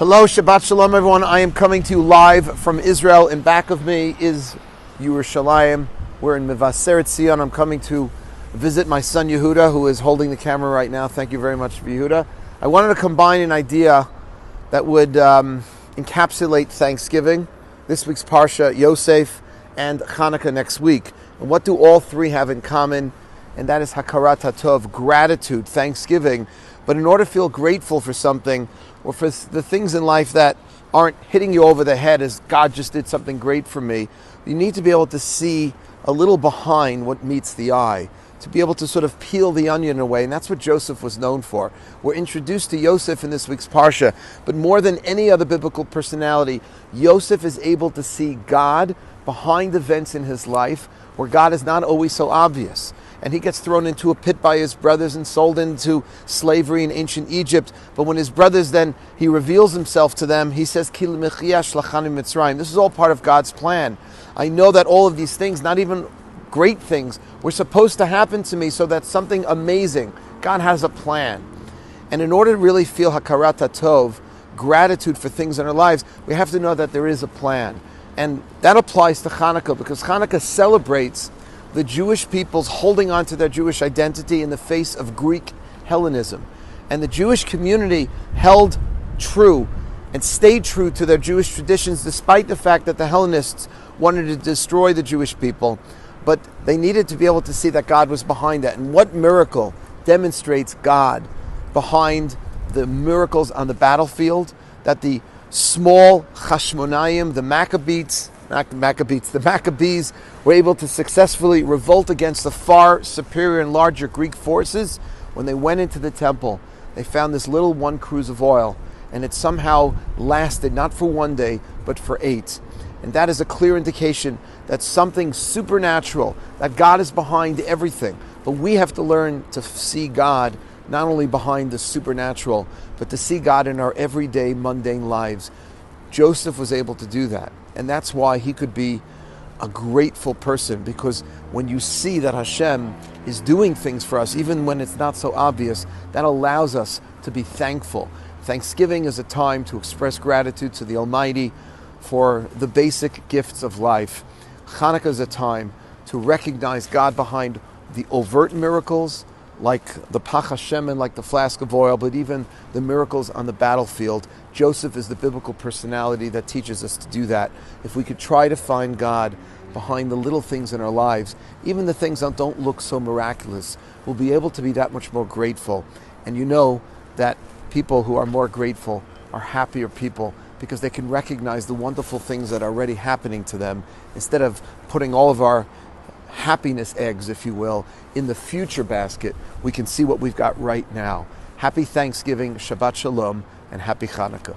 Hello, Shabbat Shalom, everyone. I am coming to you live from Israel. In back of me is Yerushalayim. We're in Mevaseret Zion. I'm coming to visit my son Yehuda, who is holding the camera right now. Thank you very much, Yehuda. I wanted to combine an idea that would encapsulate Thanksgiving, this week's parsha, Yosef, and Chanukah next week. And what do all three have in common? And that is hakarat hatov, gratitude, thanksgiving. But in order to feel grateful for something, or for the things in life that aren't hitting you over the head as God just did something great for me, you need to be able to see a little behind what meets the eye, to be able to sort of peel the onion away, and that's what Joseph was known for. We're introduced to Yosef in this week's parsha, but more than any other biblical personality, Yosef is able to see God behind events in his life where God is not always so obvious. And he gets thrown into a pit by his brothers and sold into slavery in ancient Egypt. But when his brothers he reveals himself to them, he says, Ki l'mechiah shlachani Mitzrayim. This is all part of God's plan. I know that all of these things, not even great things, were supposed to happen to me so that something amazing, God has a plan. And in order to really feel hakarat hatov, gratitude for things in our lives, we have to know that there is a plan. And that applies to Chanukah, because Chanukah celebrates the Jewish people's holding on to their Jewish identity in the face of Greek Hellenism. And the Jewish community held true and stayed true to their Jewish traditions despite the fact that the Hellenists wanted to destroy the Jewish people. But they needed to be able to see that God was behind that. And what miracle demonstrates God behind the miracles on the battlefield? That the small Chashmonayim, the Maccabees were able to successfully revolt against the far superior and larger Greek forces. When they went into the temple, they found this little one cruse of oil, and it somehow lasted not for one day, but for 8. And that is a clear indication that something supernatural, that God is behind everything. But we have to learn to see God not only behind the supernatural, but to see God in our everyday mundane lives. Joseph was able to do that. And that's why he could be a grateful person, because when you see that Hashem is doing things for us, even when it's not so obvious, that allows us to be thankful. Thanksgiving is a time to express gratitude to the Almighty for the basic gifts of life. Chanukah is a time to recognize God behind the overt miracles, like the Pach HaShemen, like the flask of oil, but even the miracles on the battlefield. Joseph is the biblical personality that teaches us to do that. If we could try to find God behind the little things in our lives, even the things that don't look so miraculous, we'll be able to be that much more grateful. And you know that people who are more grateful are happier people, because they can recognize the wonderful things that are already happening to them, instead of putting all of our happiness eggs, if you will, in the future basket. We can see what we've got right now. Happy Thanksgiving, Shabbat Shalom, and Happy Chanukah.